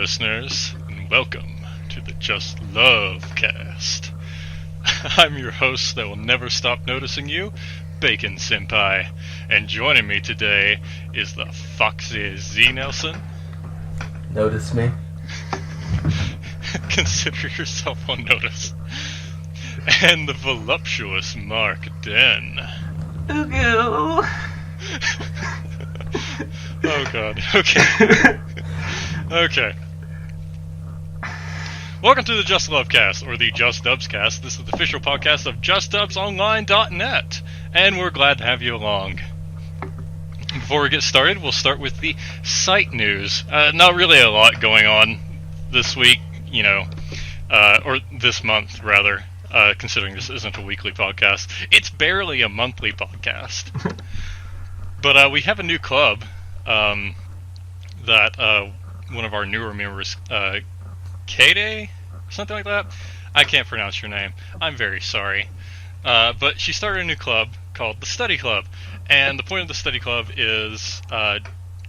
listeners, and welcome to the JustDubs. I'm your host that will never stop noticing you, Bacon Senpai, and joining me today is the foxy Znelson. Notice me? Consider yourself on notice. And the voluptuous Mark Den. Ooh. Oh god, okay. Okay. Welcome to the JustDubs, or the JustDubscast. This is the official podcast of JustDubsOnline.net, and we're glad to have you along. Before we get started, we'll start with the site news. Not really a lot going on this week, or this month, rather, considering this isn't a weekly podcast. It's barely a monthly podcast. But we have a new club that one of our newer members, Kade, something like that. I can't pronounce your name. I'm very sorry. But she started a new club called the Study Club. And the point of the Study Club is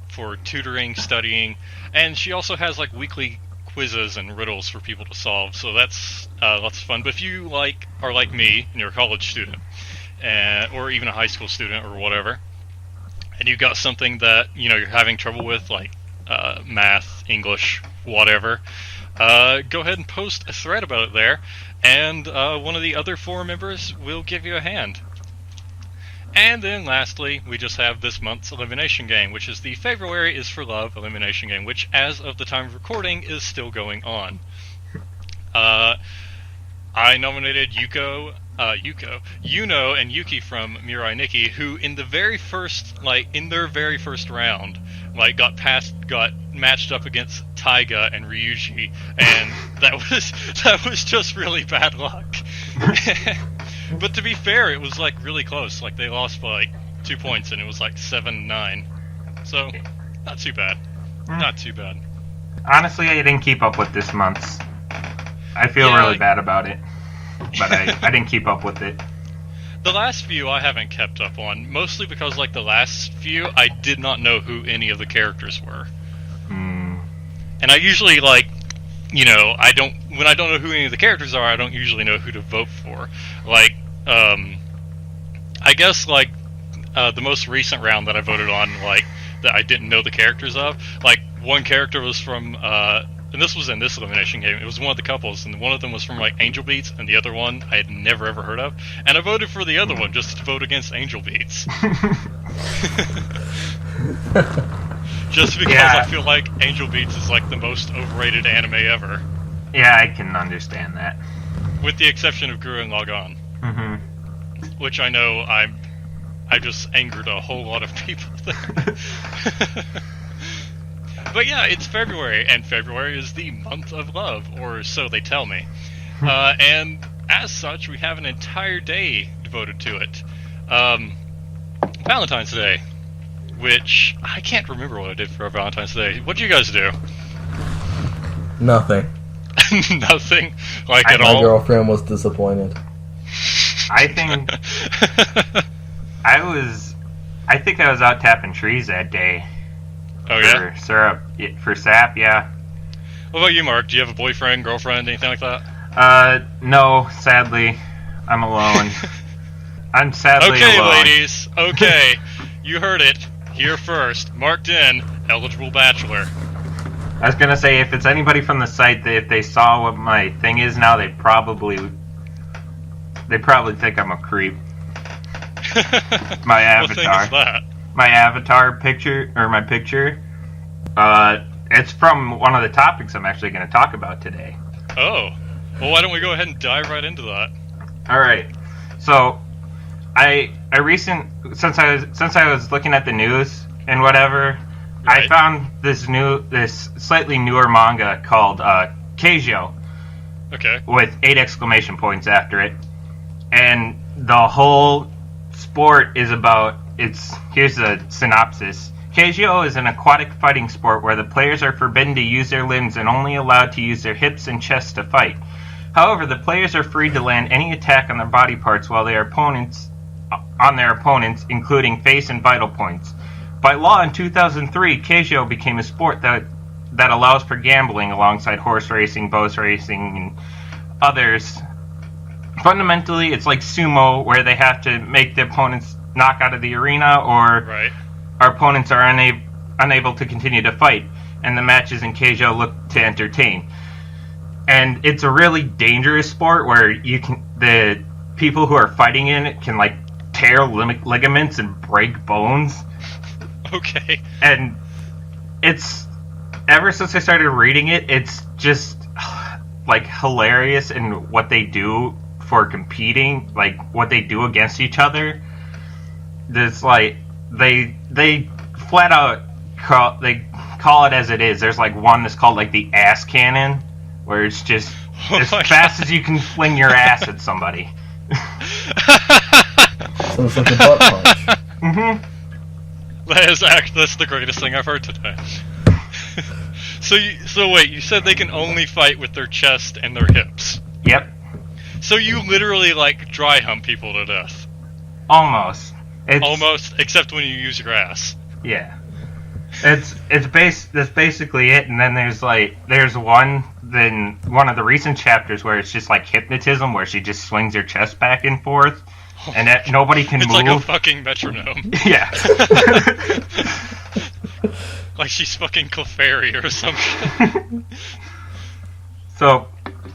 for tutoring, studying, and she also has like weekly quizzes and riddles for people to solve. So that's lots of fun. But if you are like me and you're a college student, or even a high school student or whatever, and you've got something that you're having trouble with, like math, English, whatever, go ahead and post a thread about it there, and one of the other forum members will give you a hand. And then lastly, we just have this month's elimination game, which is the February is for Love elimination game, which as of the time of recording is still going on. I nominated Yuno and Yuki from Mirai Nikki, who in their very first round, got matched up against Taiga and Ryuji, and that was just really bad luck. But to be fair, it was really close. They lost by 2 points, and it was 7-9. So not too bad. Not too bad. Honestly, I didn't keep up with this month's. I feel really bad about it, but I didn't keep up with it. The last few I haven't kept up on, mostly because the last few I did not know who any of the characters were. And I usually when I don't know who any of the characters are, I don't usually know who to vote for. I guess the most recent round that I voted on, that I didn't know the characters of, one character was from and this was in this elimination game. It was one of the couples, and one of them was from Angel Beats, and the other one I had never ever heard of. And I voted for the other one just to vote against Angel Beats. Just because I feel like Angel Beats is the most overrated anime ever. Yeah, I can understand that. With the exception of Gurren Lagann. Which I know I just angered a whole lot of people there. But yeah, it's February, and February is the month of love, or so they tell me. And as such, we have an entire day devoted to it. Valentine's Day, which I can't remember what I did for our Valentine's Day. What did you guys do? Nothing. Nothing? At all? My girlfriend was disappointed. I think I was out tapping trees that day. Oh, yeah? For sap, yeah. What about you, Mark? Do you have a boyfriend, girlfriend, anything like that? No, sadly. I'm alone. I'm sadly alone. Okay, ladies. Okay. You heard it here first. Mark Den, eligible bachelor. I was gonna say, if it's anybody from the site, if they saw what my thing is now, they probably think I'm a creep. My avatar. What thing is that? My avatar picture, or my picture, it's from one of the topics I'm actually going to talk about today. Oh. Well, why don't we go ahead and dive right into that? Alright. So, since I was looking at the news and whatever, right. I found this slightly newer manga called Keijo. Okay. With 8 exclamation points after it. And the whole sport is about... Here's the synopsis. Keijo is an aquatic fighting sport where the players are forbidden to use their limbs and only allowed to use their hips and chest to fight. However, the players are free to land any attack on their body parts on their opponents, including face and vital points. By law in 2003, Keijo became a sport that that allows for gambling alongside horse racing, boat racing, and others. Fundamentally, it's like sumo, where they have to make the opponents knock out of the arena, or Right. our opponents are unable to continue to fight, and the matches in Keijo look to entertain. And it's a really dangerous sport where the people who are fighting in it can like tear ligaments and break bones. Okay. And it's ever since I started reading it, it's just like hilarious in what they do for competing, like what they do against each other. There's like they flat out call it as it is. There's like one that's called like the ass cannon, where it's just as fast as you can fling your ass at somebody. So it's like a butt punch. Mm-hmm. That's the greatest thing I've heard today. So wait, you said they can only fight with their chest and their hips. Yep. So you literally like dry hump people to death. Almost. Almost, except when you use your ass. Yeah. That's basically it, and then there's one of the recent chapters where it's just like hypnotism, where she just swings her chest back and forth, and that nobody can it's move. It's like a fucking metronome. Yeah. Like she's fucking Clefairy or something. So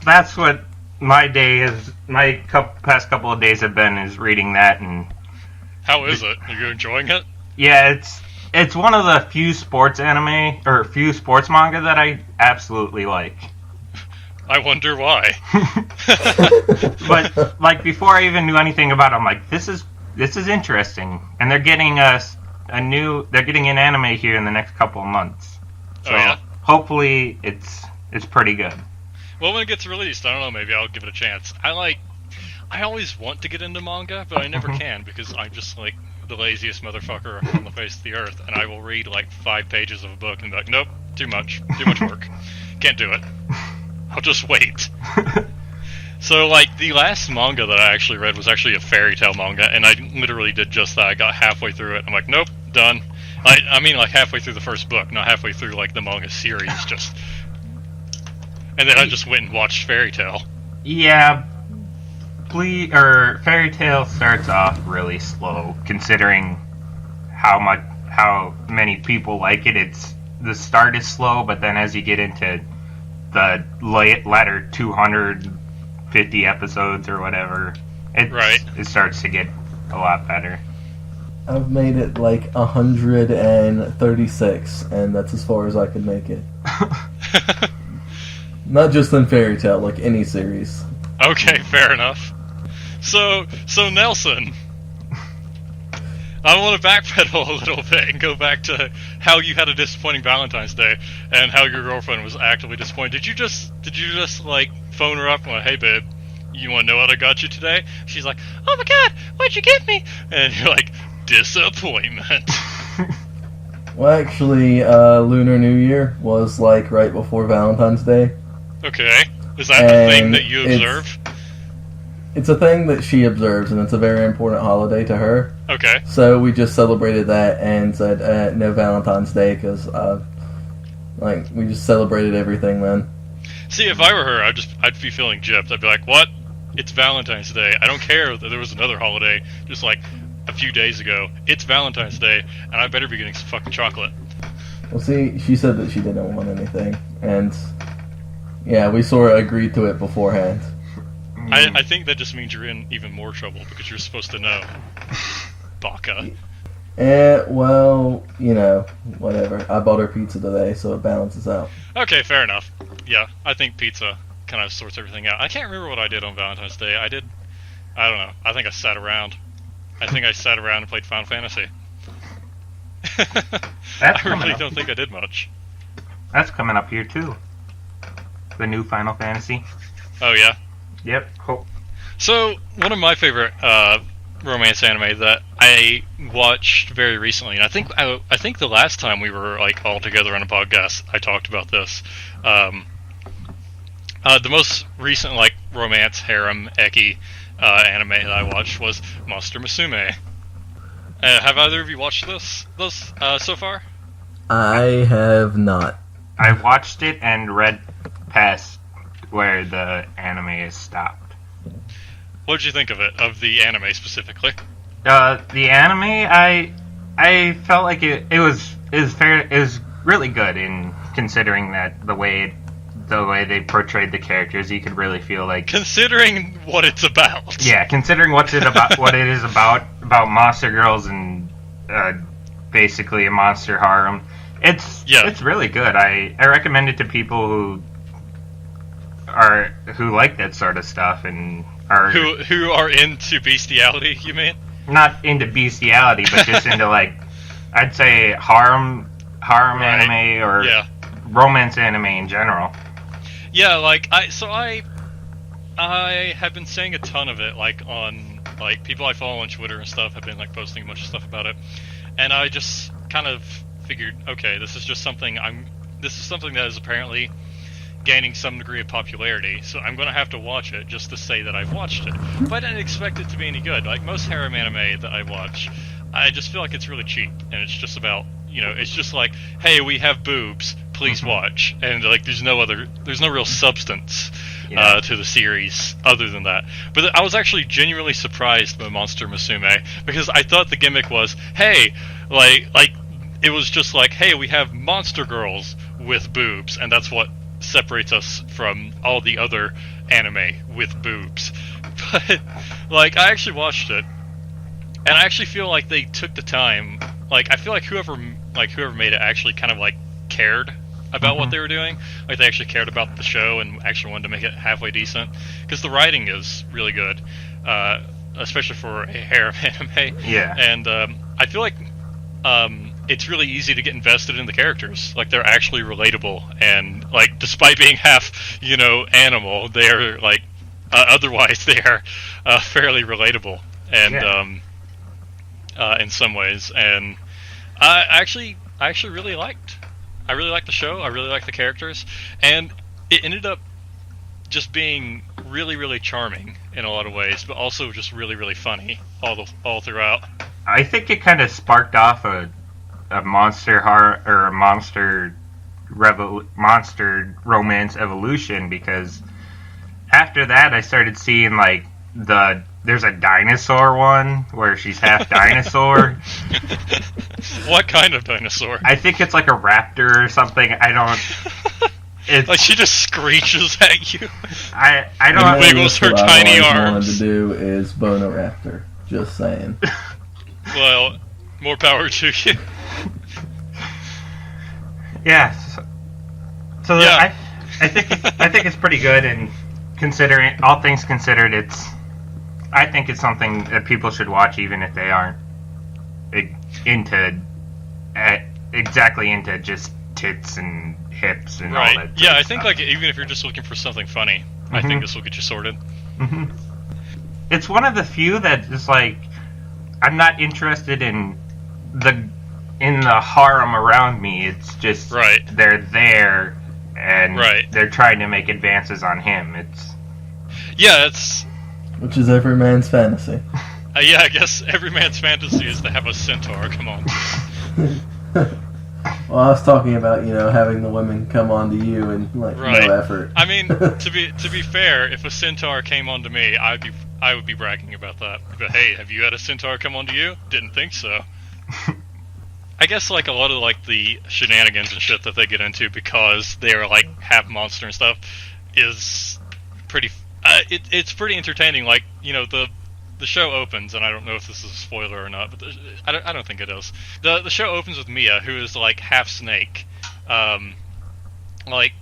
that's what my day is. My past couple of days have been is reading that. And how is it? Are you enjoying it? Yeah, it's one of the few sports anime or few sports manga that I absolutely like. I wonder why. But like before I even knew anything about it, I'm like, this is interesting, and they're getting they're getting an anime here in the next couple of months. So hopefully it's pretty good. Well, when it gets released, I don't know, maybe I'll give it a chance. I always want to get into manga, but I never can because I'm just like the laziest motherfucker on the face of the earth, and I will read like 5 pages of a book and be like, nope, too much work, can't do it. I'll just wait. So, like, the last manga that I actually read was actually a fairy tale manga, and I literally did just that. I got halfway through it, I'm like, nope, done. I mean, like, halfway through the first book, not halfway through, like, the manga series, just... And then I just went and watched Fairy Tail. Yeah, Fairy Tail starts off really slow, considering how many people like it. The start is slow, but then as you get into the latter 250 episodes or whatever, it starts to get a lot better. I've made it like 136, and that's as far as I could make it. Not just in Fairy Tail, like any series. Okay, fair enough. So Znelson, I want to backpedal a little bit and go back to how you had a disappointing Valentine's Day and how your girlfriend was actively disappointed. Did you just like phone her up and like, hey babe, you want to know what I got you today? She's like, oh my god, what'd you get me? And you're like, disappointment. Well, actually, Lunar New Year was like right before Valentine's Day. Okay, is that the thing that you observe? It's a thing that she observes, and it's a very important holiday to her. Okay. So we just celebrated that and said no Valentine's Day because, we just celebrated everything then. See, if I were her, I'd be feeling gypped. I'd be like, what? It's Valentine's Day. I don't care that there was another holiday just like a few days ago. It's Valentine's Day, and I better be getting some fucking chocolate. Well, see, she said that she didn't want anything, and yeah, we sort of agreed to it beforehand. I think that just means you're in even more trouble because you're supposed to know. Baka. Well, whatever. I bought her pizza today, so it balances out. Okay, fair enough. Yeah, I think pizza kind of sorts everything out. I can't remember what I did on Valentine's Day. I don't know. I think I sat around. and played Final Fantasy. I really don't think I did much. That's coming up here, too. The new Final Fantasy. Oh, yeah? Yep. Cool. So, one of my favorite romance anime that I watched very recently, and I think the last time we were like all together on a podcast, I talked about this. The most recent like romance harem eki anime that I watched was Monster Musume. Have either of you watched those so far? I have not. I watched it and read past where the anime is stopped. What did you think of it, of the anime specifically? The anime, I felt like it was fair. It was really good in considering that the way they portrayed the characters, you could really feel like considering what it's about. Yeah, considering what it is about monster girls and basically a monster harem. It's really good. I recommend it to people who like that sort of stuff and are who are into bestiality. You mean? Not into bestiality, but just into like I'd say harem right. anime or romance anime in general. Yeah, like I have been saying a ton of it, like on like people I follow on Twitter and stuff have been like posting a bunch of stuff about it, and I just kind of figured, okay, this is something that is apparently gaining some degree of popularity, so I'm going to have to watch it just to say that I've watched it. But I didn't expect it to be any good. Like most harem anime that I watch, I just feel like it's really cheap, and it's just about, it's just like, hey, we have boobs, please watch, and like there's no real substance to the series other than that. But I was actually genuinely surprised by Monster Musume, because I thought the gimmick was, hey, like it was just like, hey, we have monster girls with boobs, and that's what separates us from all the other anime with boobs. But like I actually watched it, and I actually feel like they took the time. Like I feel like whoever made it actually kind of like cared about what they were doing. Like they actually cared about the show and actually wanted to make it halfway decent, because the writing is really good, especially for a harem anime. Yeah. And I feel like it's really easy to get invested in the characters. Like they're actually relatable, and like despite being half animal, they're like otherwise they are fairly relatable, and in some ways. And I actually really liked the show. I really liked the characters, and it ended up just being really, really charming in a lot of ways, but also just really, really funny all throughout. I think it kind of sparked off a monster monster romance evolution, because after that I started seeing like there's a dinosaur one where she's half dinosaur. What kind of dinosaur? I think it's like a raptor or something. I don't. It's like she just screeches at you. I don't. Wiggles her tiny arms. What I wanted to do is bone a raptor. Just saying. Well, more power to you. Yeah. So yeah. I think it's pretty good, and considering all things considered, I think it's something that people should watch, even if they aren't exactly into just tits and hips and all that. Yeah, I think like even if you're just looking for something funny, I think this will get you sorted. It's one of the few that is like, I'm not interested in the harem around me. It's just they're there and they're trying to make advances on him. Which is every man's fantasy. Yeah, I guess every man's fantasy is to have a centaur come on to you. Well, I was talking about, having the women come on to you and no effort. I mean, to be fair, if a centaur came on to me, I would be bragging about that. But hey, have you had a centaur come on to you? Didn't think so. I guess like a lot of like the shenanigans and shit that they get into because they are like half monster and stuff is pretty. It's pretty entertaining. Like the show opens, and I don't know if this is a spoiler or not, but I don't think it is. The show opens with Mia, who is like half snake, like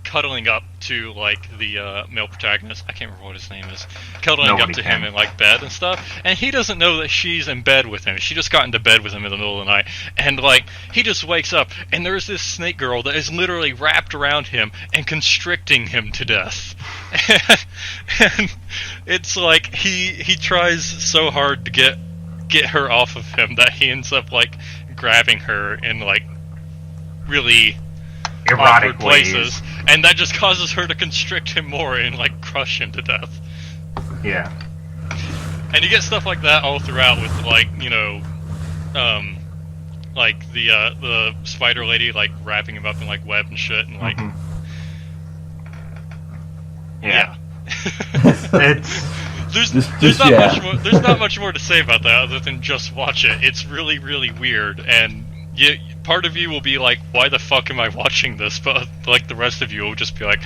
cuddling up to like the male protagonist. I can't remember what his name is. Cuddling up to him in like bed and stuff, and he doesn't know that she's in bed with him. She just got into bed with him in the middle of the night, and like he just wakes up, and there's this snake girl that is literally wrapped around him and constricting him to death. And it's like he tries so hard to get her off of him that he ends up like grabbing her in like really erotic places, and that just causes her to constrict him more and like crush him to death. Yeah. And you get stuff like that all throughout with like like the spider lady like wrapping him up in like web and shit, and like Yeah. There's Just not yeah. much more. There's not much more to say about that other than just watch it. It's really, really weird, and part of you will be like, "Why the fuck am I watching this?" But like the rest of you will just be like,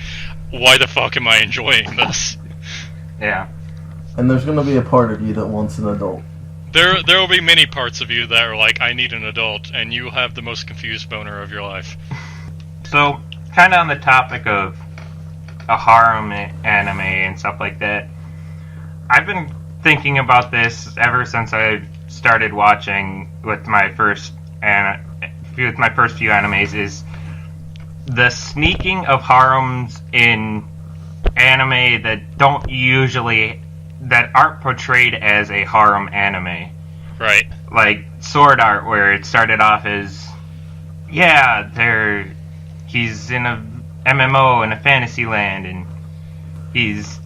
"Why the fuck am I enjoying this?" Yeah. And there's gonna be a part of you that wants an adult. There will be many parts of you that are like, "I need an adult," and you have the most confused boner of your life. So, kind of on the topic of a harem anime and stuff like that, I've been thinking about this ever since I started watching with my first few animes. Is the sneaking of harems in anime that aren't portrayed as a harem anime, Right. like Sword Art, where it started off as he's in a MMO in a fantasy land, and he's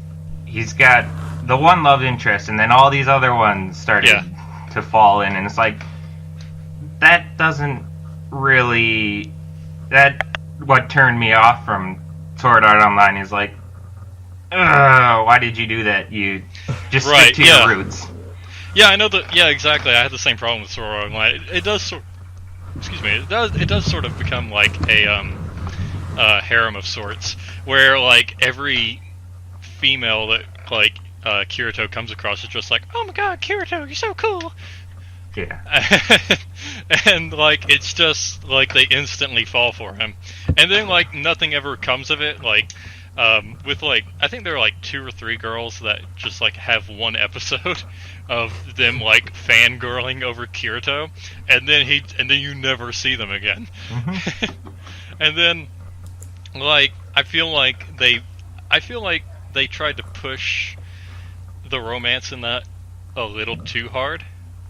got the one love interest, and then all these other ones started to fall in, and it's like, that doesn't really... what turned me off from Sword Art Online is like, ugh, why did you do that? You just stick to your roots. Yeah, I know that. Yeah, exactly. I had the same problem with Sword Art Online. It does It does sort of become like a harem of sorts, where like every female that like Kirito comes across is just like, "Oh my god, Kirito, you're so cool." Yeah. And like it's just like they instantly fall for him, and then like nothing ever comes of it. Like with like I think there are like 2 or 3 girls that just like have one episode of them like fangirling over Kirito, and then you never see them again. Mm-hmm. And then like I feel like they tried to push the romance in that a little too hard.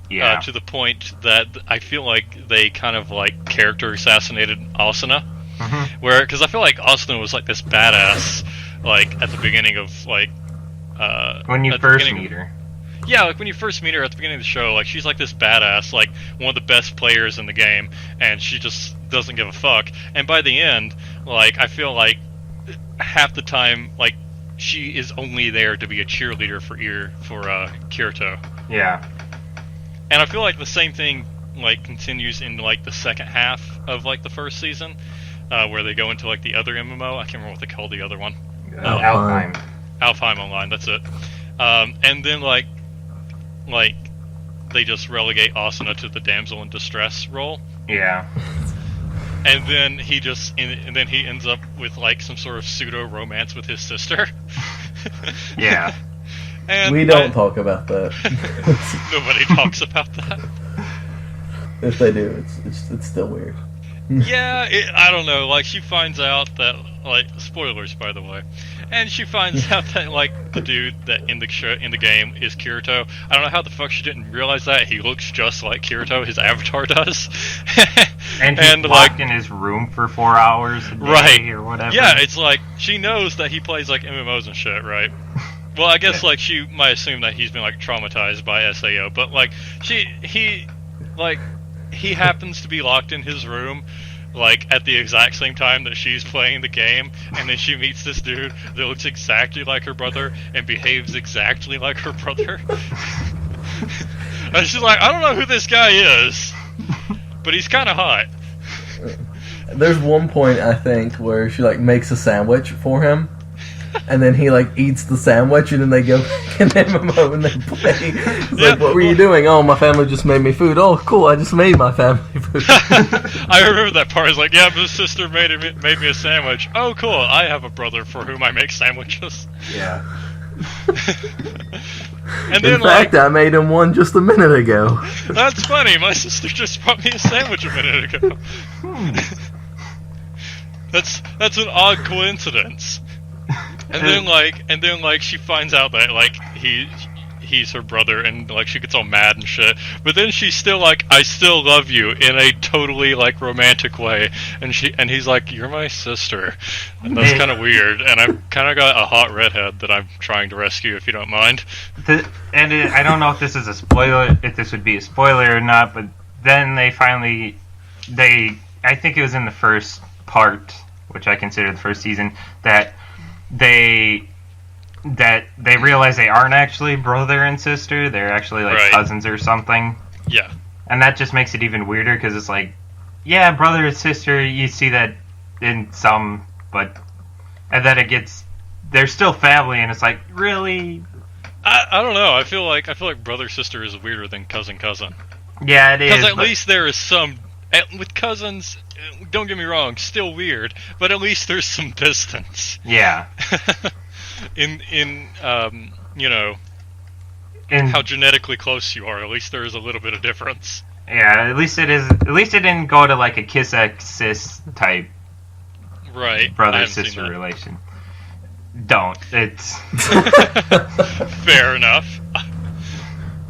Yeah. To the point that I feel like they kind of like character assassinated Asuna. Mm-hmm. Because I feel like Asuna was like this badass, like at the beginning of like when you first meet her. Yeah, like when you first meet her at the beginning of the show, like she's like this badass, like one of the best players in the game, and she just doesn't give a fuck. And by the end, like I feel like half the time, like she is only there to be a cheerleader for Kirito. Yeah. And I feel like the same thing like continues in like the second half of like the first season, where they go into like the other MMO. I can't remember what they call the other one. Alfheim. Alfheim Online. That's it. And then like they just relegate Asuna to the damsel in distress role. Yeah. And then he ends up with like some sort of pseudo romance with his sister. Yeah. And we don't talk about that. Nobody talks about that. If they do, it's still weird. Yeah, I don't know. Like she finds out that like spoilers, by the way, and she finds out that like the dude that in the game is Kirito. I don't know how the fuck she didn't realize that he looks just like Kirito. His avatar does. And he's locked in his room for 4 hours a day, right, or whatever. Yeah, it's like she knows that he plays like MMOs and shit, right? Well, I guess like she might assume that he's been like traumatized by SAO, but like he happens to be locked in his room like at the exact same time that she's playing the game, and then she meets this dude that looks exactly like her brother and behaves exactly like her brother. And she's like, I don't know who this guy is, but he's kind of hot. There's one point I think where she like makes a sandwich for him, and then he like eats the sandwich, and then they go back in MMO and they play. It's like, what were you doing? Oh, my family just made me food. Oh, cool! I just made my family food. I remember that part. It's like, yeah, my sister made me a sandwich. Oh, cool! I have a brother for whom I make sandwiches. Yeah. And then, in fact, I made him one just a minute ago. That's funny. My sister just brought me a sandwich a minute ago. That's an odd coincidence. And then like she finds out that like he's her brother, and like she gets all mad and shit. But then she's still like, I still love you in a totally like romantic way, and he's like, you're my sister, and that's kind of weird. And I've kind of got a hot redhead that I'm trying to rescue, if you don't mind. I don't know if this is a spoiler, if this would be a spoiler or not, but then they finally, I think it was in the first part, which I consider the first season, that they realize they aren't actually brother and sister. They're actually like cousins or something. Yeah. And that just makes it even weirder because it's like, yeah, brother and sister, you see that in some, and then they're still family, and it's like, really? I don't know. I feel like brother sister is weirder than cousin. Yeah, it is. Because at least there is some. With cousins, don't get me wrong, still weird, but at least there's some distance. Yeah. in how genetically close you are, at least there is a little bit of difference. Yeah, at least it is. At least it didn't go to like a kiss ex sis type, right? Brother sister relation. Don't. It's fair enough.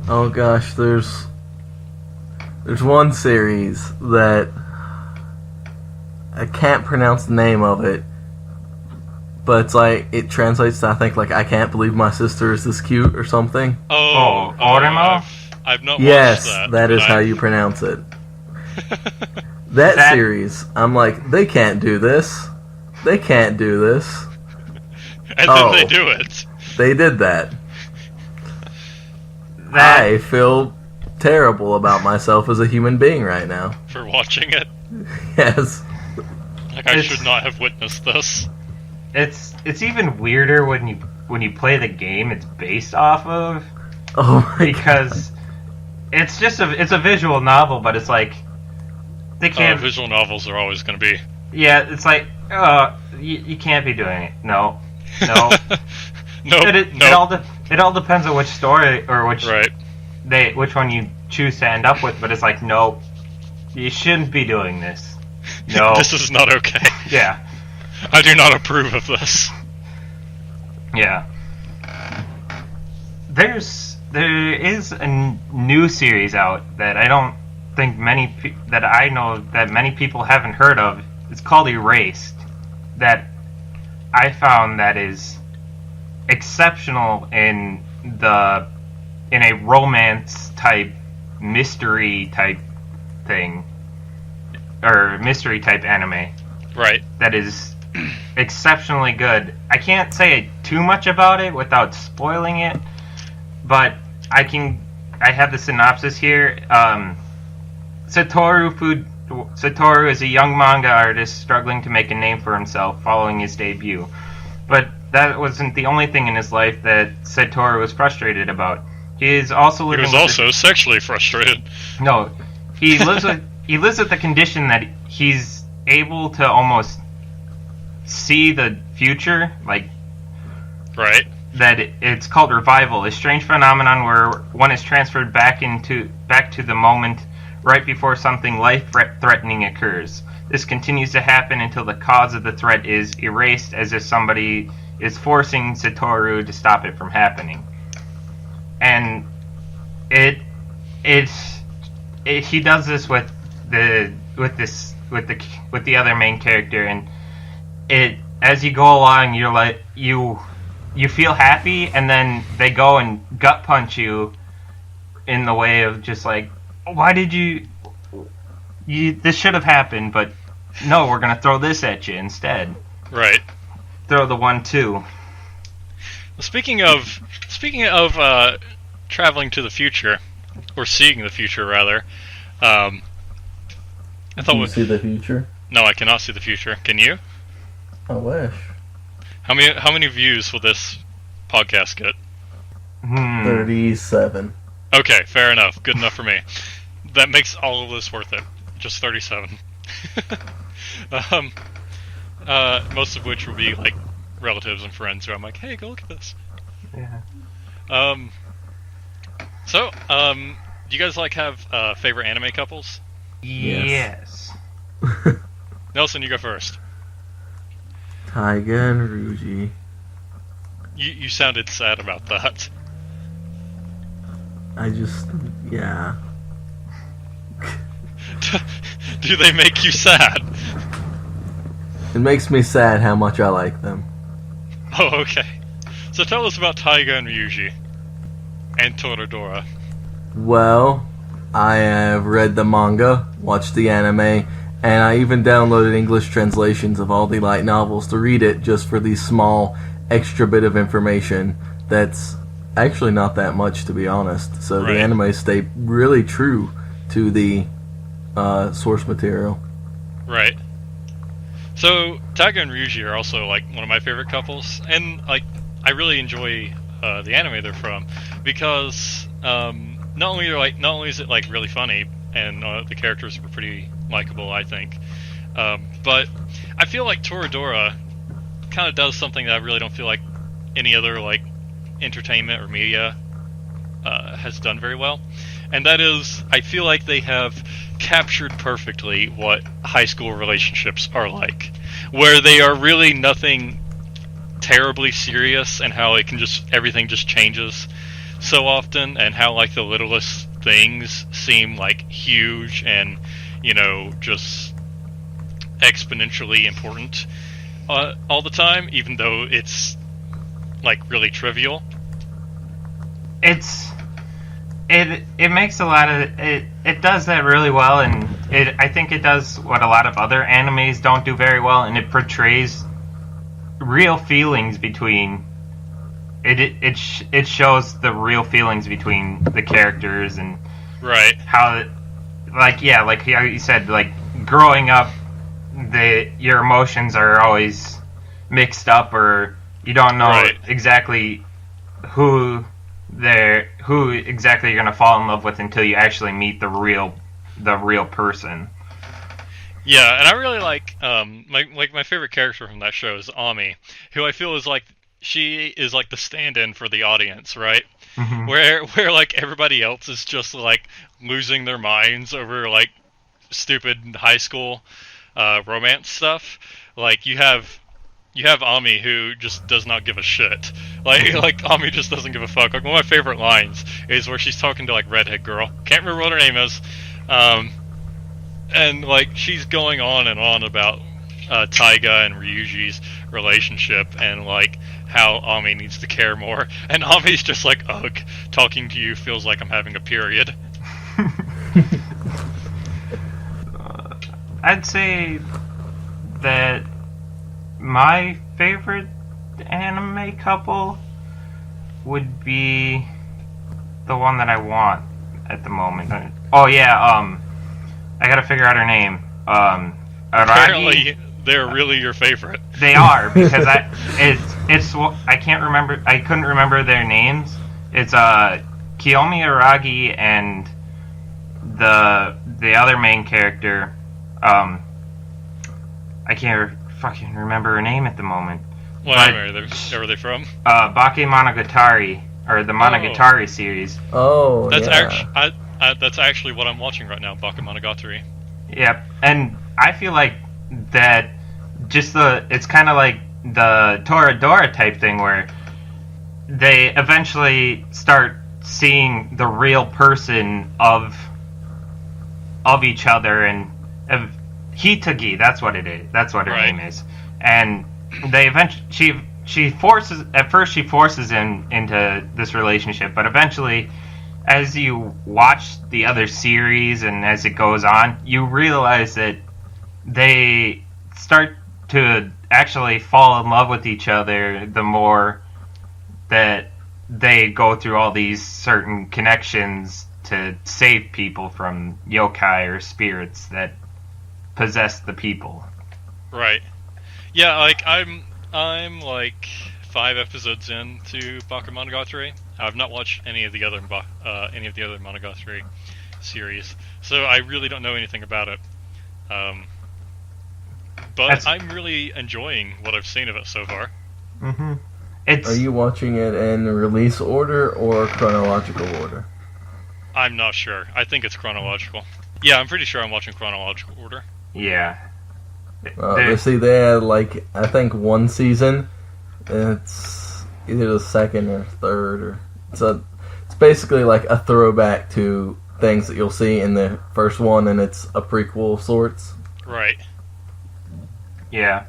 Oh gosh, there's one series that I can't pronounce the name of it, but it's like it translates to, I think, like, I can't believe my sister is this cute or something. Orimo? I've not yes, watched that. That is how you pronounce it. that series, I'm like, they can't do this. They can't do this. And then they do it. They did that. I feel terrible about myself as a human being right now. For watching it? Yes. Like, I should not have witnessed this. It's even weirder when you play the game it's based off of. Oh my because it's just a visual novel, but it's like they can't. Visual novels are always going to be. Yeah, it's like you can't be doing it. No. No. It all depends on which story or which one you choose to end up with. But it's like, no, you shouldn't be doing this. No, this is not okay. Yeah, I do not approve of this. Yeah. There is a new series out that I don't think I know that many people haven't heard of. It's called Erased. That I found that is exceptional in a romance type, mystery type thing, or mystery type anime. Right. That is exceptionally good. I can't say too much about it without spoiling it, but I have the synopsis here. Satoru is a young manga artist struggling to make a name for himself following his debut. But that wasn't the only thing in his life that Satoru was frustrated about. He was also sexually frustrated. No, he lives with the condition that he's able to almost see the future, like that it's called revival, a strange phenomenon where one is transferred back to the moment right before something life-threatening occurs. This continues to happen until the cause of the threat is erased, as if somebody is forcing Satoru to stop it from happening. And he does this with the other main character, and as you go along, you're like you feel happy, and then they go and gut punch you in the way of just like, why did you this should have happened, but no, we're gonna throw this at you instead. Right. Throw the 1-2. Well, speaking of traveling to the future, or seeing the future rather, I thought Can you see the future? No, I cannot see the future. Can you? I wish. How many views will this podcast get? 37. Okay, fair enough. Good enough for me. That makes all of this worth it. Just 37. Most of which will be like relatives and friends who I'm like, hey, go look at this. Yeah. So, do you guys have favorite anime couples? Yes. Nelson, you go first. Taiga and Ryuji. You sounded sad about that. Yeah. Do they make you sad? It makes me sad how much I like them. Oh, okay. So tell us about Taiga and Ryuji. And Toradora. Well, I have read the manga, watched the anime, and I even downloaded English translations of all the light novels to read it just for the small extra bit of information that's actually not that much, to be honest. So Right. the anime stay really true to the source material. Right. So Taiga and Ryuji are also like one of my favorite couples, and like I really enjoy the anime they're from because not only is it like really funny and the characters were pretty likable, I think, but I feel like Toradora kind of does something that I really don't feel like any other like entertainment or media has done very well, and that is I feel like they have captured perfectly what high school relationships are like, where they are really nothing terribly serious, and how it can just everything just changes so often, and how like the littlest things seem like huge and just exponentially important all the time, even though it's like really trivial. It makes a lot of it does that really well, and I think it does what a lot of other animes don't do very well, and it portrays real feelings between it shows the real feelings between the characters, and Right. how like how you said, like growing up your emotions are always mixed up, or you don't know Right. exactly who exactly you're gonna fall in love with until you actually meet the real person. Yeah, and I really like my favorite character from that show is Ami, who I feel is like she is like the stand-in for the audience, right? Mm-hmm. Where like everybody else is just like losing their minds over like stupid high school romance stuff. Like you have Ami, who just does not give a shit. Like Ami just doesn't give a fuck. Like one of my favorite lines is where she's talking to like redhead girl. Can't remember what her name is. And like she's going on and on about Taiga and Ryuji's relationship, and like how Ami needs to care more. And Ami's just like, ugh, talking to you feels like I'm having a period. I'd say that my favorite anime couple would be the one that I want at the moment. Oh yeah, I gotta figure out her name. Aragi. Apparently, they're really your favorite. They are, because I can't remember. I couldn't remember their names. It's Kiyomi Aragi and the other main character. I can't fucking remember her name at the moment. What anime are they from? Bakemonogatari, or the Monogatari series. Oh, That's yeah. that's actually what I'm watching right now, Bakemonogatari. Yep, and I feel like that it's kind of like the Toradora type thing, where they eventually start seeing the real person of each other, and of Hitagi, that's what it is. That's what her name is. And they eventually she forces him into this relationship, but eventually, as you watch the other series and as it goes on, you realize that they start to actually fall in love with each other the more that they go through all these certain connections to save people from yokai or spirits that possess the people. Right. Yeah, like I'm like 5 episodes into Bakemonogatari. I've not watched any of the other Monogatari series, so I really don't know anything about it. But I'm really enjoying what I've seen of it so far. Mm-hmm. Are you watching it in release order or chronological order? I'm not sure. I think it's chronological. Yeah, I'm pretty sure I'm watching chronological order. Yeah. See, they had like I think one season. It's either the second or third, or it's basically like a throwback to things that you'll see in the first one, and it's a prequel of sorts. Right. Yeah.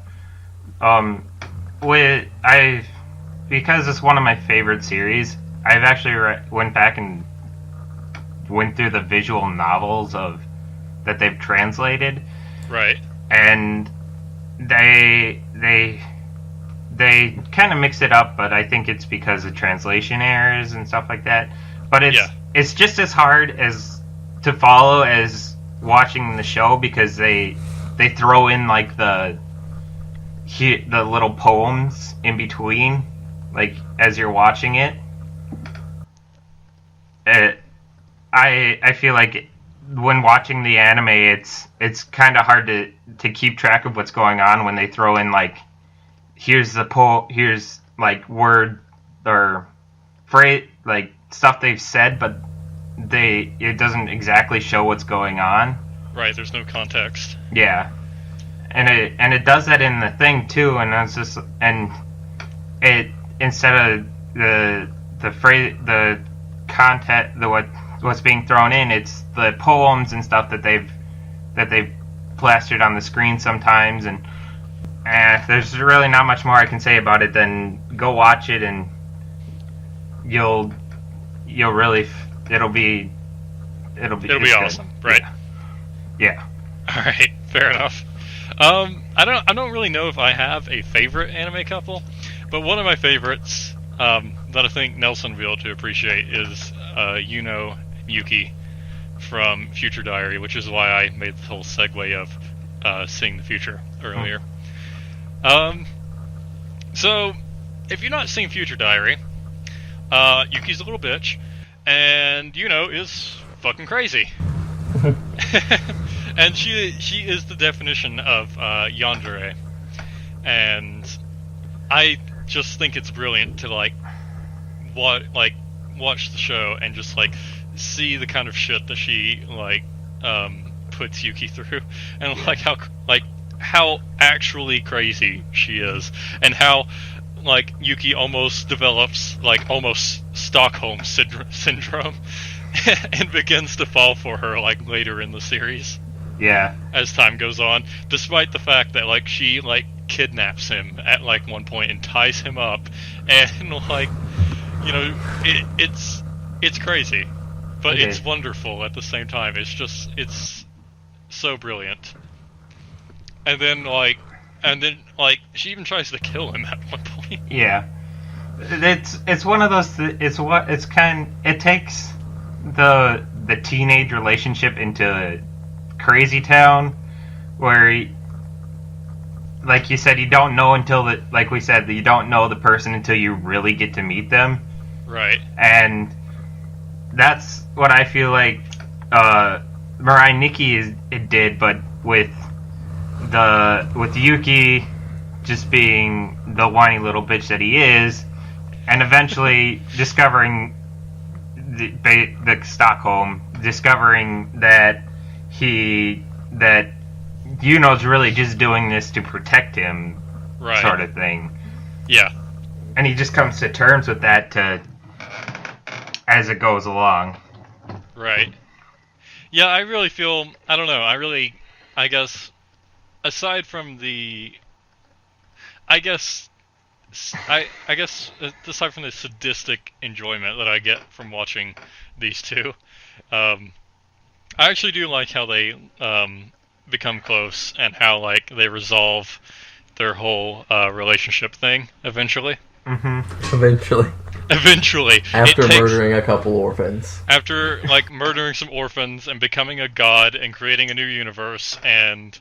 Because it's one of my favorite series, I've actually went back and went through the visual novels that they've translated. Right. And they kind of mix it up, but I think it's because of translation errors and stuff like that. But it's just as hard as to follow as watching the show, because they throw in like the little poems in between, like as you're watching it. I feel like when watching the anime, it's kind of hard to keep track of what's going on when they throw in like, here's like word or phrase, like stuff they've said, but it doesn't exactly show what's going on. Right, there's no context. Yeah. And it does that in the thing too, and that's just, and it, instead of the phrase, the content, what's being thrown in, it's the poems and stuff that they've plastered on the screen sometimes. And there's really not much more I can say about it than go watch it, and you'll really, it'll be awesome, right? Yeah. All right, fair enough. I don't really know if I have a favorite anime couple, but one of my favorites that I think Nelson will be able to appreciate is Yuno Yuki from Future Diary, which is why I made the whole segue of seeing the future earlier. So, if you've not seen Future Diary, Yuki's a little bitch, and Yuno is fucking crazy. And she is the definition of yandere, and I just think it's brilliant to watch the show and just see the kind of shit that she puts Yuki through, and how actually crazy she is, and how Yuki almost develops almost Stockholm syndrome and begins to fall for her later in the series. Yeah. As time goes on, despite the fact that she kidnaps him at one point and ties him up, and it's crazy, but okay. It's wonderful at the same time. It's so brilliant. And then she even tries to kill him at one point. Yeah. It's one of those it takes the teenage relationship into Crazy Town, where like you said, you don't know you don't know the person until you really get to meet them. Right. And that's what I feel like Mirai Nikki did, but with Yuki just being the whiny little bitch that he is, and eventually discovering the Stockholm, discovering that Yuno's really just doing this to protect him, right, sort of thing. Yeah. And he just comes to terms with that as it goes along. Right. Yeah, I really feel, I don't know, I guess, aside from the, aside from the sadistic enjoyment that I get from watching these two, I actually do like how they become close, and how they resolve their whole relationship thing eventually. Mm-hmm. Eventually. After murdering a couple orphans. After murdering some orphans and becoming a god and creating a new universe and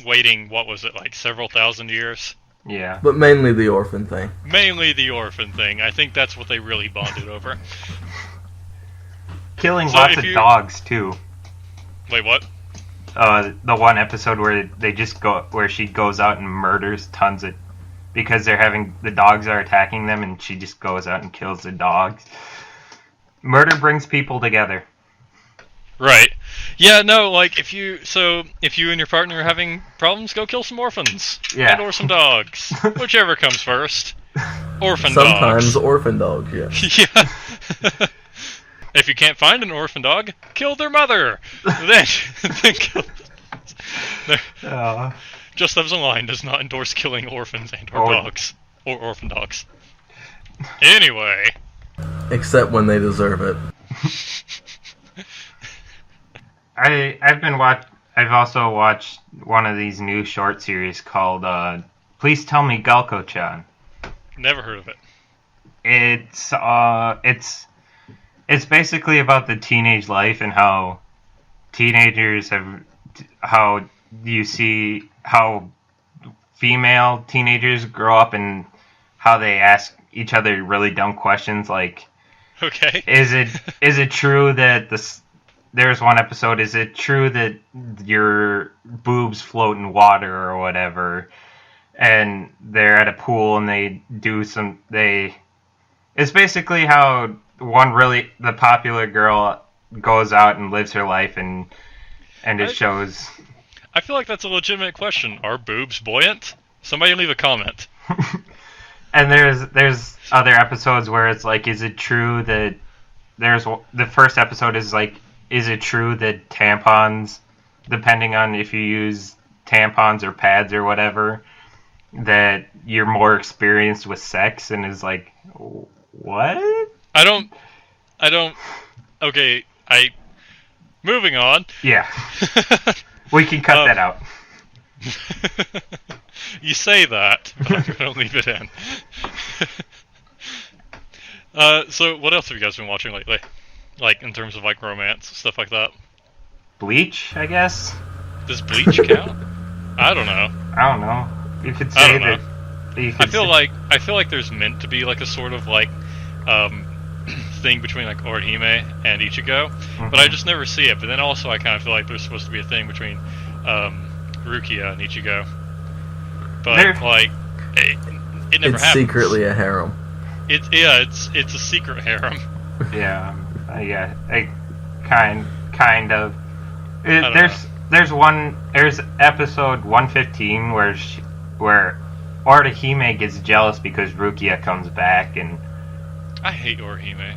waiting, what was it, several thousand years? Yeah. But mainly the orphan thing. I think that's what they really bonded over. Killing lots of dogs too. Wait, what? The one episode where she goes out and murders tons of, because the dogs are attacking them, and she just goes out and kills the dogs. Murder brings people together. Right. Yeah, no, if you and your partner are having problems, go kill some orphans. Yeah. And or some dogs. Whichever comes first. Orphan dogs. Sometimes orphan dogs, yeah. Yeah. If you can't find an orphan dog, kill their mother. then kill JustDubs Online does not endorse killing orphans and or dogs. Or orphan dogs. Anyway. Except when they deserve it. I've also watched one of these new short series called Please Tell Me Galko-chan. Never heard of it. It's basically about the teenage life and how you see how female teenagers grow up and how they ask each other really dumb questions like, okay, is it true that there's one episode, is it true that your boobs float in water or whatever? And they're at a pool and it's basically how the popular girl goes out and lives her life and it shows. I feel like that's a legitimate question. Are boobs buoyant? Somebody leave a comment. And there's other episodes where it's like, is it true that the first episode is like, is it true that tampons, depending on if you use tampons or pads or whatever, that you're more experienced with sex? And is like, what? I don't. Okay, moving on. Yeah. We can cut that out. You say that, but I'm going to leave it in. So what else have you guys been watching lately? Like, in terms of, like, romance, stuff like that? Bleach, I guess? Does Bleach count? I don't know. I don't know. You could say that... I feel like there's meant to be, like, a sort of, like, thing between, like, Orihime and Ichigo, but I just never see it. But then also I kind of feel like there's supposed to be a thing between Rukia and Ichigo. But, like, it never happens. It's secretly a harem. It's a secret harem. Yeah, kind of. There's episode 115 where Orihime gets jealous because Rukia comes back, and I hate Orihime.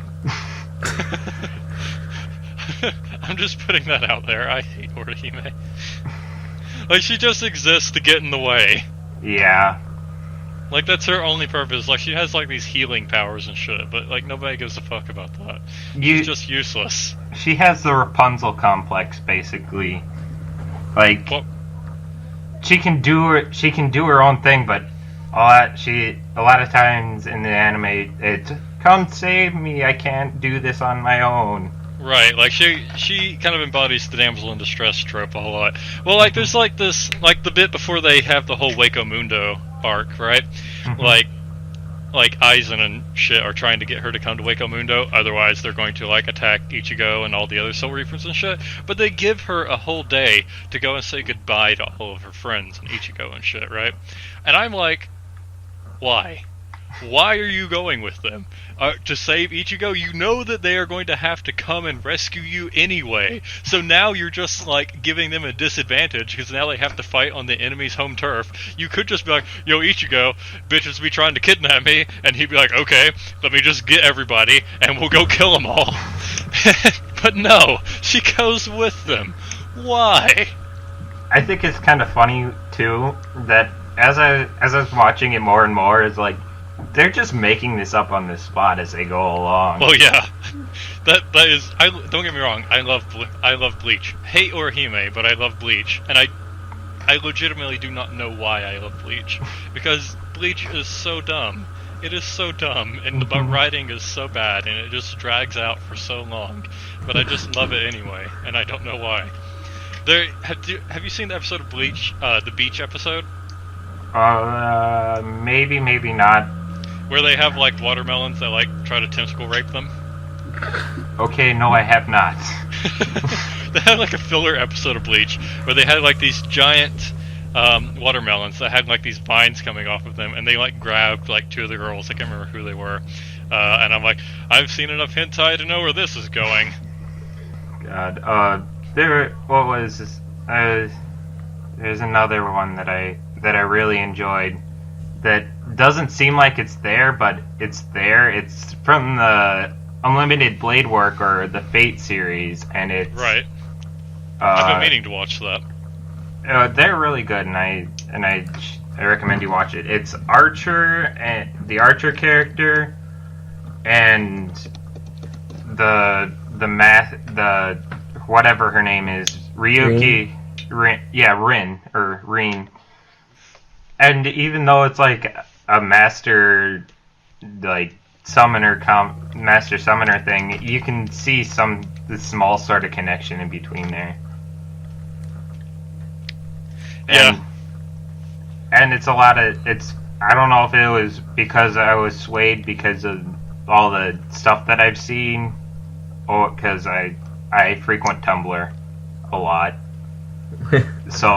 I'm just putting that out there. I hate Orihime. Like, she just exists to get in the way. Yeah. Like, that's her only purpose. Like, she has, like, these healing powers and shit, but, like, nobody gives a fuck about that. She's just useless. She has the Rapunzel complex, basically. Like, what? She can do her own thing, but a lot of times in the anime, it's, come save me, I can't do this on my own. Right, like, she kind of embodies the damsel in distress trope a whole lot. Well, like, there's, like, this, like, the bit before they have the whole Waco Mundo arc, right? Like Aizen and shit are trying to get her to come to Waco Mundo, otherwise they're going to, like, attack Ichigo and all the other Soul Reapers and shit, but they give her a whole day to go and say goodbye to all of her friends and Ichigo and shit, right? And I'm like, why? Why are you going with them? To save Ichigo? You know that they are going to have to come and rescue you anyway. So now you're just, like, giving them a disadvantage because now they have to fight on the enemy's home turf. You could just be like, yo, Ichigo, bitches be trying to kidnap me. And he'd be like, okay, let me just get everybody and we'll go kill them all. But no, she goes with them. Why? I think it's kind of funny, too, that as I was watching it more and more, it's like, they're just making this up on the spot as they go along. Well, yeah, that is. Don't get me wrong. I love Bleach. Hate Orihime, but I love Bleach, and I legitimately do not know why I love Bleach because Bleach is so dumb. It is so dumb, and the writing is so bad, and it just drags out for so long. But I just love it anyway, and I don't know why. Have you seen the episode of Bleach, the beach episode? Maybe, maybe not. Where they have, like, watermelons that, like, try to tentacle rape them? Okay, no, I have not. They had, like, a filler episode of Bleach where they had, like, these giant watermelons that had, like, these vines coming off of them, and they, like, grabbed, like, two of the girls. I can't remember who they were. And I'm like, I've seen enough hentai to know where this is going. God, what was this? There's another one that I really enjoyed that doesn't seem like it's there, but it's there. It's from the Unlimited Blade Work or the Fate series, and it's right. I've been meaning to watch that. They're really good, and I recommend you watch it. It's Archer and the Archer character, and the the whatever her name is, Ryuki, Rin. And even though it's like a master, like master summoner thing, you can see the small sort of connection in between there. And it's I don't know if it was because I was swayed because of all the stuff that I've seen, or because I frequent Tumblr a lot. So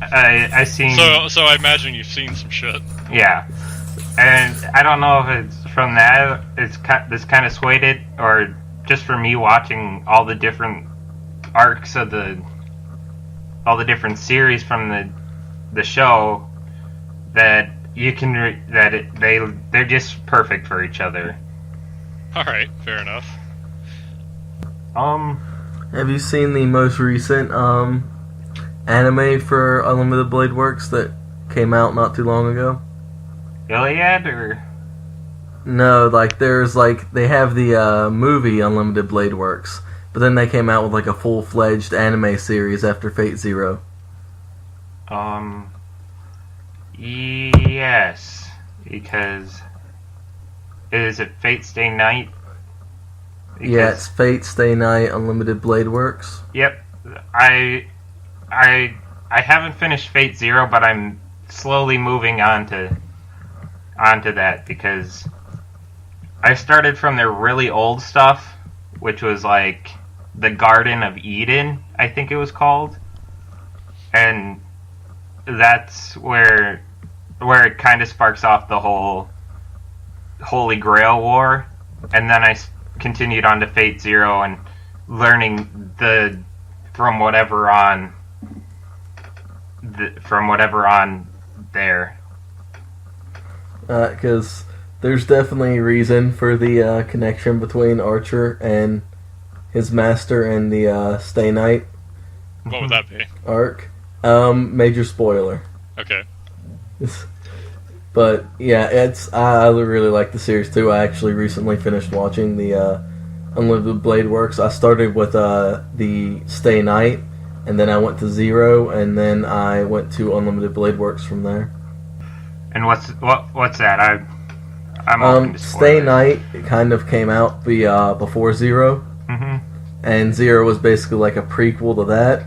I seen. So I imagine you've seen some shit. Yeah, and I don't know if it's from that this kind of swayed it, or just for me watching all the different arcs of all the different series from the show, that you can they're just perfect for each other. All right, fair enough. Have you seen the most recent anime for Unlimited Blade Works that came out not too long ago? Iliad, or no? Like they have the movie Unlimited Blade Works, but then they came out with like a full-fledged anime series after Fate Zero. Yes, because is it Fate Stay Night? Yeah, it's Fate Stay Night Unlimited Blade Works. Yep, I haven't finished Fate Zero, but I'm slowly moving onto that because I started from their really old stuff, which was like the Garden of Eden, I think it was called, and that's where it kind of sparks off the whole Holy Grail War, and then I continued on to Fate Zero and learning from whatever on there. Because there's definitely a reason for the connection between Archer and his master and the Stay Night. What would that be? Arc. Major spoiler. Okay. But yeah, I really like the series too. I actually recently finished watching the Unlimited Blade Works. I started with the Stay Night, and then I went to Zero, and then I went to Unlimited Blade Works from there. And what's that? I'm open to spoilers. Stay Night kind of came out before Zero, and Zero was basically like a prequel to that.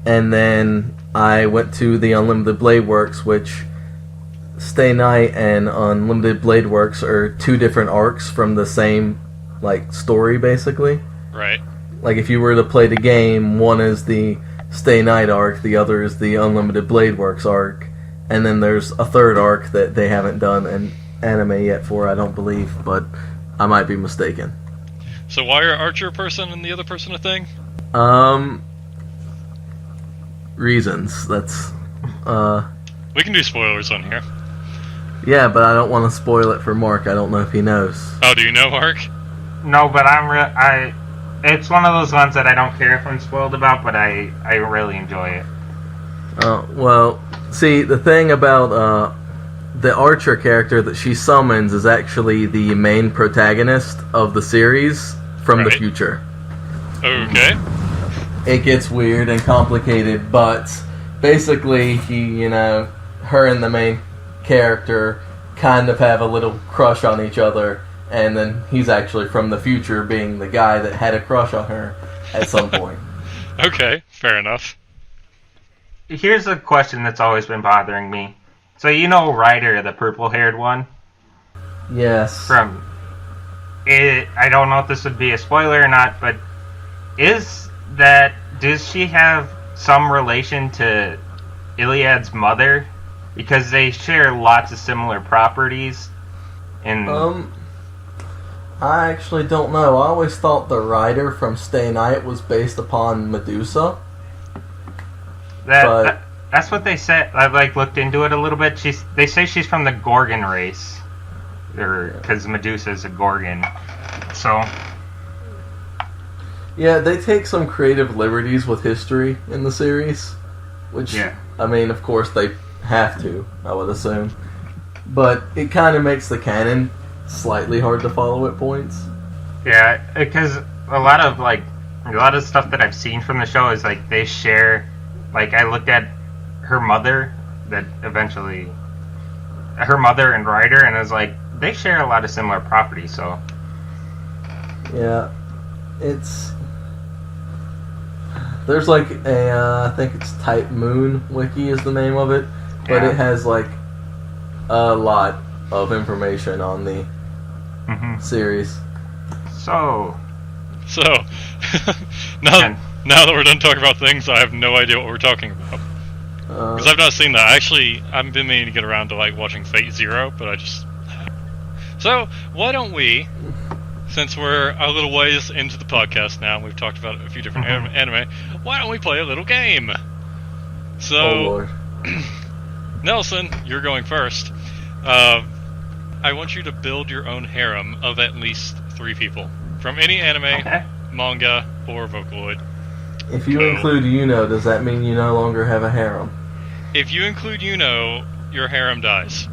And then I went to the Unlimited Blade Works, which Stay Night and Unlimited Blade Works are two different arcs from the same like story, basically. Right. Like if you were to play the game, one is the Stay Night arc, the other is the Unlimited Blade Works arc, and then there's a third arc that they haven't done an anime yet for, I don't believe, but I might be mistaken. So why are Archer a person and the other person a thing? Reasons. That's we can do spoilers on here. Yeah, but I don't want to spoil it for Mark. I don't know if he knows. Oh, do you know, Mark? No, but it's one of those ones that I don't care if I'm spoiled about, but I really enjoy it. Well, see, the thing about the Archer character that she summons is actually the main protagonist of the series from the future. Okay. It gets weird and complicated, but basically, her and the main character kind of have a little crush on each other, and then he's actually from the future, being the guy that had a crush on her at some point. Okay, fair enough. Here's a question that's always been bothering me. So you know Ryder, the purple-haired one? Yes. I don't know if this would be a spoiler or not, but does she have some relation to Iliad's mother? Because they share lots of similar properties. I actually don't know. I always thought the Ryder from Stay Night was based upon Medusa. That's what they said. I looked into it a little bit. They say she's from the Gorgon race, because Medusa is a Gorgon. So yeah, they take some creative liberties with history in the series, which I mean, of course they have to, I would assume, but it kind of makes the canon slightly hard to follow at points. Yeah, because a lot of stuff that I've seen from the show is like they share. Like I looked at her mother, her mother and Ryder, and I was like, they share a lot of similar properties. So yeah, there's like I think it's Type Moon Wiki is the name of it, but it has like a lot of information on the series. So now that we're done talking about things, I have no idea what we're talking about. Because I've not seen that. Actually, I've been meaning to get around to like watching Fate Zero, but I just... So, why don't we, since we're a little ways into the podcast now, we've talked about a few different anime, why don't we play a little game? So, oh Lord. Nelson, you're going first. I want you to build your own harem of at least 3 people. From any anime, manga, or Vocaloid. If you include Yuno, does that mean you no longer have a harem? If you include Yuno, your harem dies.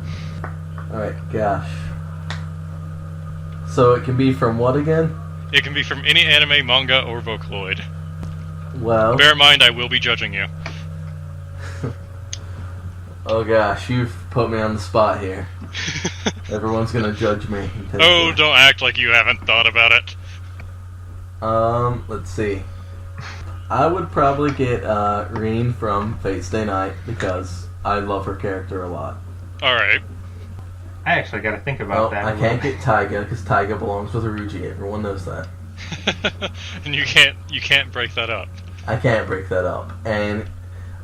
Alright, gosh. So it can be from what again? It can be from any anime, manga, or Vocaloid. Well... Bear in mind, I will be judging you. Oh gosh, you've put me on the spot here. Everyone's gonna judge me. Oh, don't act like you haven't thought about it. Let's see. I would probably get Reen from Fate Stay Night because I love her character a lot. Alright. I actually got to think about that. I can't get Taiga because Taiga belongs with Aruji. Everyone knows that. And you can't break that up. I can't break that up. And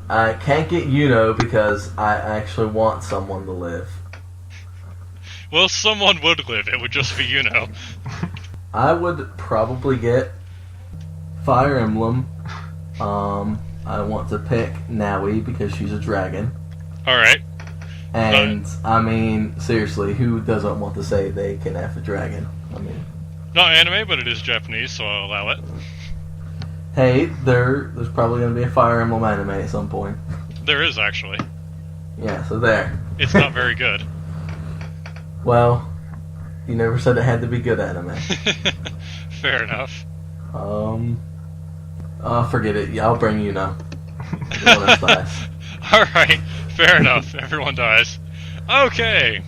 I can't get Yuno because I actually want someone to live. Well, someone would live. It would just be Yuno. I would probably get Fire Emblem. I want to pick Naui because she's a dragon. Alright. And, I mean, seriously, who doesn't want to say they can have a dragon? I mean... Not anime, but it is Japanese, so I'll allow it. Hey, there's probably going to be a Fire Emblem anime at some point. There is, actually. Yeah, so there. It's not very good. Well, you never said it had to be good anime. Fair enough. Forget it. Yeah, I'll bring Yuno. Everyone else dies. Alright, fair enough. Everyone dies. Okay.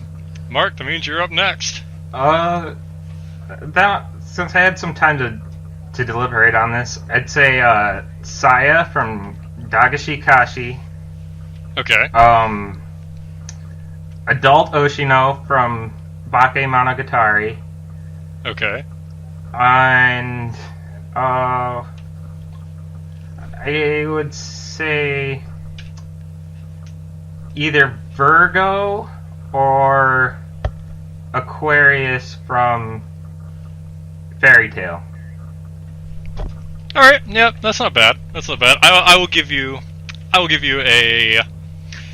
Mark, that means you're up next. Since I had some time to deliberate on this, I'd say Saya from Dagashi Kashi. Okay. Adult Oshino from Bake Monogatari. Okay. And I would say either Virgo or Aquarius from Fairy Tail. All right. Yep, that's not bad. That's not bad. I will give you a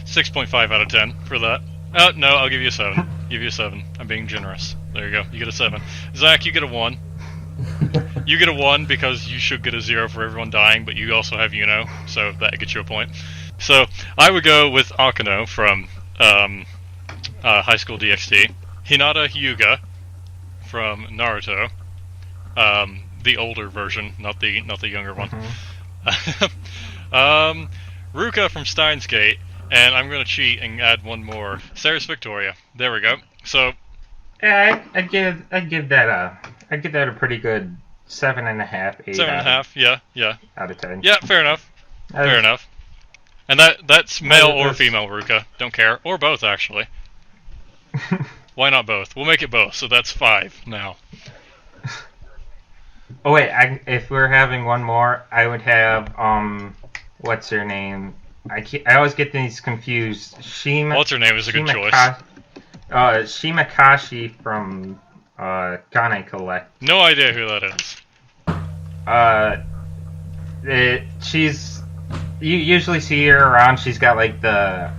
6.5 out of 10 for that. No, I'll give you a 7. Give you a 7. I'm being generous. There you go. You get a 7. Zach, you get a 1. You get a 1 because you should get a 0 for everyone dying, but you also have Yuno, so that gets you a point. So I would go with Akano from High School DxD, Hinata Hyuga from Naruto, the older version, not the younger one. Ruka from Steins Gate, and I'm gonna cheat and add one more. Ceres Victoria. There we go. So, yeah, I'd give that a pretty good 7.5, 8. 7.5. Yeah. Out of 10. Yeah, fair enough. Fair enough. And that's male or female Ruka. Don't care. Or both, actually. Why not both? We'll make it both. So that's 5 now. Oh wait, if we're having one more, I would have what's her name? I always get these confused. What's her name is a good choice. Shimakashi from Gane Collect. No idea who that is. You usually see her around. She's got like the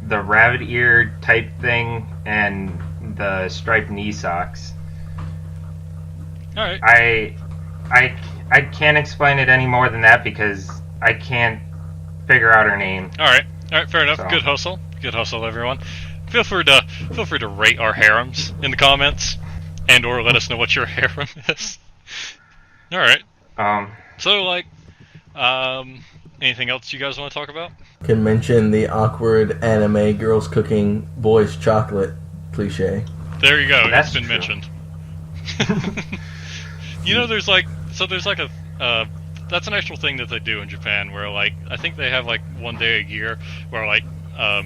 rabbit ear type thing and the striped knee socks. All right. I can't explain it any more than that because I can't figure out her name. All right, fair enough. So. Good hustle, everyone. Feel free to rate our harems in the comments. and or let us know what your harem is. All right. So like, anything else you guys want to talk about? Can mention the awkward anime girls cooking boys chocolate cliche. There you go. That's It's been true. mentioned. You know, there's like a that's an actual thing that they do in Japan, where like I think they have like one day a year where like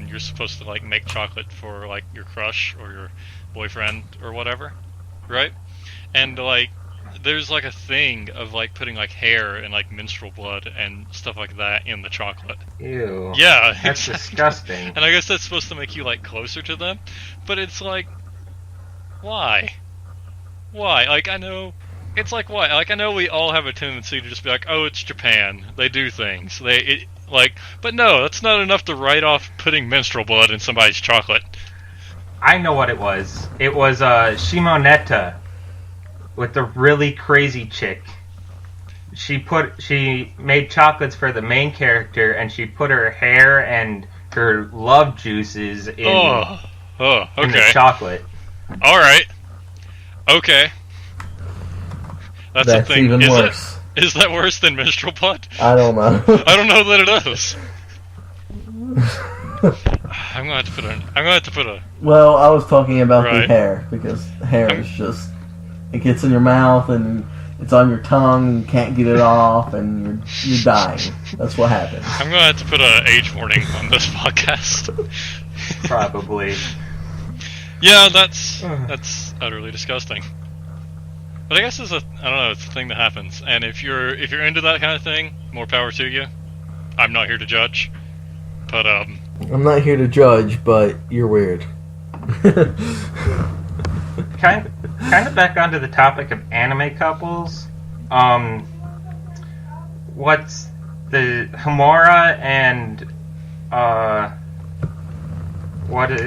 you're supposed to like make chocolate for like your crush or your boyfriend or whatever, right? And like there's like a thing of like putting like hair and like menstrual blood and stuff like that in the chocolate. Ew. Yeah, That's exactly. disgusting. And I guess that's supposed to make you like closer to them, but it's like, why? Why? Like I know, it's like why? Like I know we all have a tendency to just be like, oh, it's Japan. They do things. But no, that's not enough to write off putting menstrual blood in somebody's chocolate. I know what it was. It was Shimoneta with the really crazy chick. She made chocolates for the main character, and she put her hair and her love juices in Oh, in the okay. chocolate. All right. Okay. That's a thing. even Is worse. Is that worse than menstrual blood? I don't know. I don't know that it is. I'm gonna have to put a. Well, I was talking about the Right. hair, because hair is just, it gets in your mouth and it's on your tongue and you can't get it off and you're dying. That's what happens. I'm gonna have to put a age warning on this podcast. Probably. Yeah, that's utterly disgusting. But I guess it's it's a thing that happens. And if you're into that kind of thing, more power to you. I'm not here to judge. But I'm not here to judge, but you're weird. Kind of back onto the topic of anime couples. What's the Homura and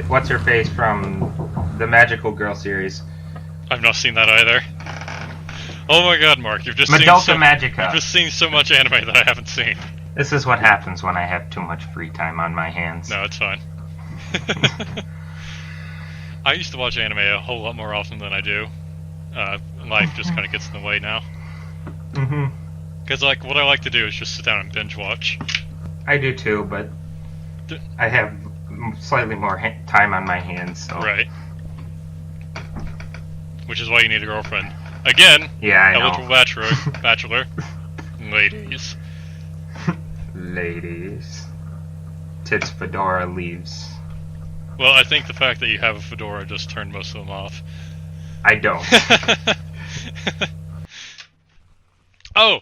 what's her face from the Magical Girl series? I've not seen that either. Oh my god, Mark, you've just Madoka Magica. You've just seen so much anime that I haven't seen. This is what happens when I have too much free time on my hands. No, it's fine. I used to watch anime a whole lot more often than I do. Life just kind of gets in the way now. Mm-hmm. Because like what I like to do is just sit down and binge watch. I do too, but I have slightly more time on my hands. So. Right. Which is why you need a girlfriend. Again, Yeah, I eligible know. bachelor. Ladies. Ladies. Tits Fedora leaves. Well, I think the fact that you have a fedora just turned most of them off. I don't. Oh,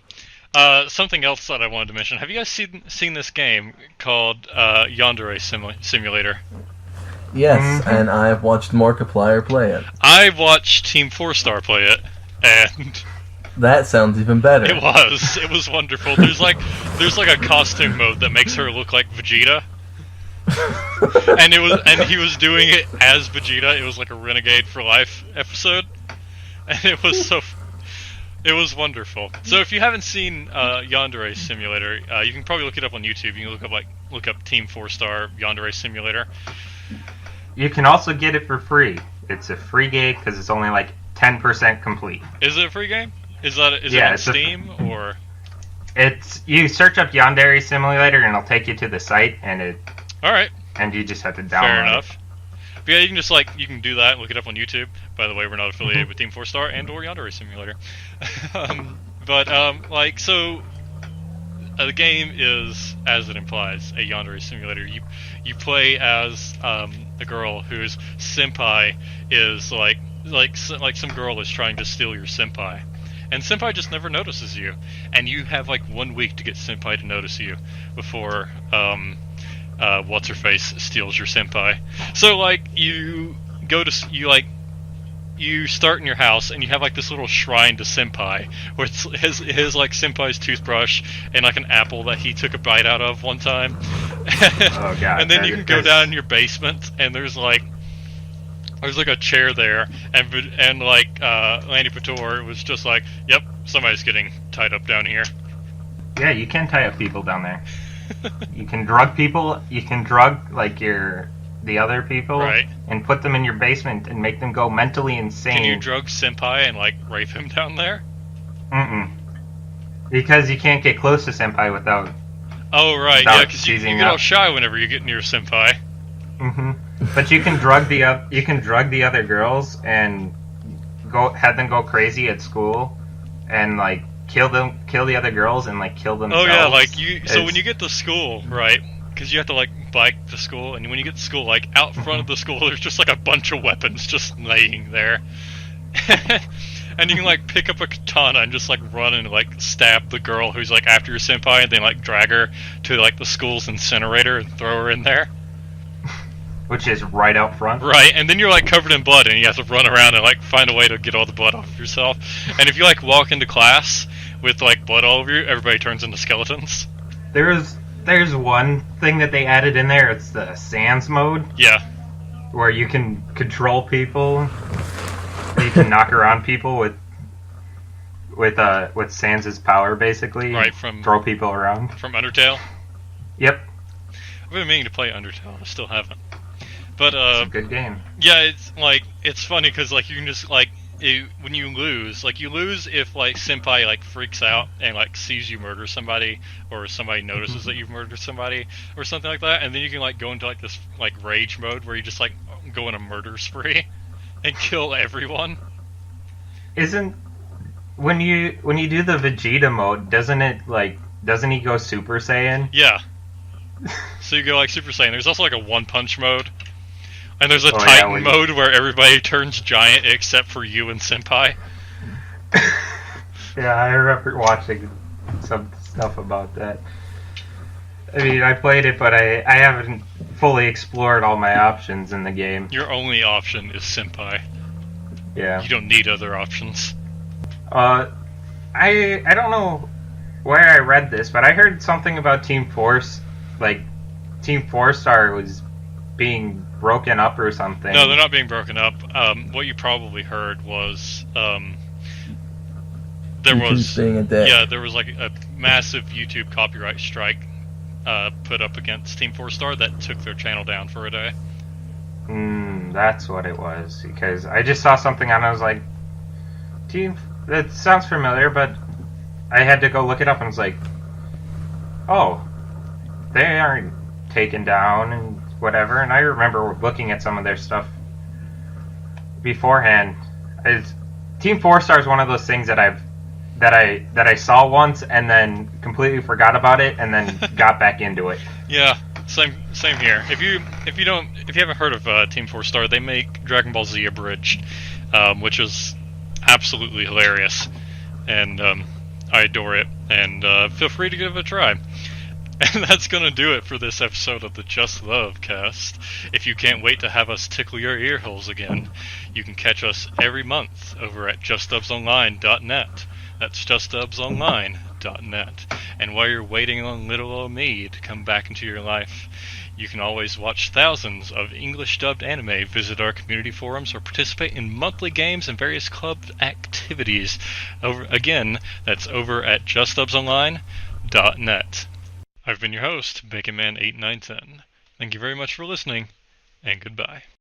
something else that I wanted to mention. Have you guys seen this game called Yandere Simulator? Yes, Mhm. and I've watched Markiplier play it. I watched Team 4-Star play it, and That sounds even better. it was wonderful. There's like a costume mode that makes her look like Vegeta. And he was doing it as Vegeta. It was like a Renegade for Life episode, and it was wonderful. So if you haven't seen Yandere Simulator, you can probably look it up on YouTube. You can look up Team 4-Star Yandere Simulator. You can also get it for free. It's a free game because it's only like 10% complete. Is it a free game? Is it Yeah, on it's Steam or? It's you search up Yandere Simulator and it'll take you to the site and All right, you just have to download fair it. enough. But yeah, you can do that and look it up on YouTube. By the way, we're not affiliated with Team 4-Star and or Yandere Simulator. The game is, as it implies, a Yandere Simulator. You play as a girl whose senpai is like some girl is trying to steal your senpai, and senpai just never notices you, and you have like 1 week to get senpai to notice you before what's her face steals your senpai. So like you start in your house and you have like this little shrine to senpai where it's his like senpai's toothbrush and like an apple that he took a bite out of one time. Oh god. And then you can go down in your basement and there's like a chair there and like Lanny Pator was just like, yep, somebody's getting tied up down here. Yeah, you can tie up people down there. You can drug people. You can drug like the other people Right. and put them in your basement and make them go mentally insane. Can you drug Senpai and like rape him down there? Mm-mm. Because you can't get close to Senpai without. Oh right, Without yeah, because you seizing get all up. shy whenever you get near Senpai. Mm-hmm. But you can drug the other girls and have them go crazy at school and like kill the other girls and like kill Oh themselves. yeah, like you. So It's- when you get to school, right? Because you have to like bike to school, and when you get to school, like out front of the school, there's just like a bunch of weapons just laying there, and you can like pick up a katana and just like run and like stab the girl who's like after your senpai, and then like drag her to like the school's incinerator and throw her in there. which is right out front. Right, and then you're like covered in blood, and you have to run around and like find a way to get all the blood off of yourself. And if you like walk into class with like blood all over you, everybody turns into skeletons. There's one thing that they added in there. It's the Sans mode, Yeah, where you can control people. You can knock around people with Sans' power, basically. Right, from- throw people around. from Undertale. Yep, I've been meaning to play Undertale, I still haven't. But it's a good game. yeah, it's like it's funny because like you can just like when you lose if like senpai like freaks out and like sees you murder somebody, or somebody notices that you've murdered somebody or something like that, and then you can like go into like this like rage mode where you just like go on a murder spree and kill everyone. Isn't when you do the Vegeta mode, doesn't he go Super Saiyan? Yeah. So you go like Super Saiyan. There's also like a One Punch mode. And there's a Oh, yeah, Titan when- mode where everybody turns giant except for you and Senpai. Yeah, I remember watching some stuff about that. I mean, I played it, but I haven't fully explored all my options in the game. Your only option is Senpai. Yeah. You don't need other options. I don't know where I read this, but I heard something about Team Force, like Team 4-Star was being broken up or something. No, they're not being broken up. What you probably heard was there was being a dick. yeah, there was like a massive YouTube copyright strike put up against Team 4-Star that took their channel down for a day. That's what it was, because I just saw something and I was like, that sounds familiar, but I had to go look it up and I was like, oh, they aren't taken down and whatever. And I remember looking at some of their stuff beforehand. Team 4-Star is one of those things that I saw once and then completely forgot about it and then got back into it. Yeah, same here. If you haven't heard of Team 4-Star, they make Dragon Ball Z Abridged, which is absolutely hilarious, and I adore it. And feel free to give it a try. And that's gonna do it for this episode of the Just Love Cast. If you can't wait to have us tickle your ear holes again, you can catch us every month over at JustDubsOnline.net. That's JustDubsOnline.net. And while you're waiting on little old me to come back into your life, you can always watch thousands of English-dubbed anime, visit our community forums, or participate in monthly games and various club activities. That's over at JustDubsOnline.net. I've been your host, BaconMan8910. Thank you very much for listening, and goodbye.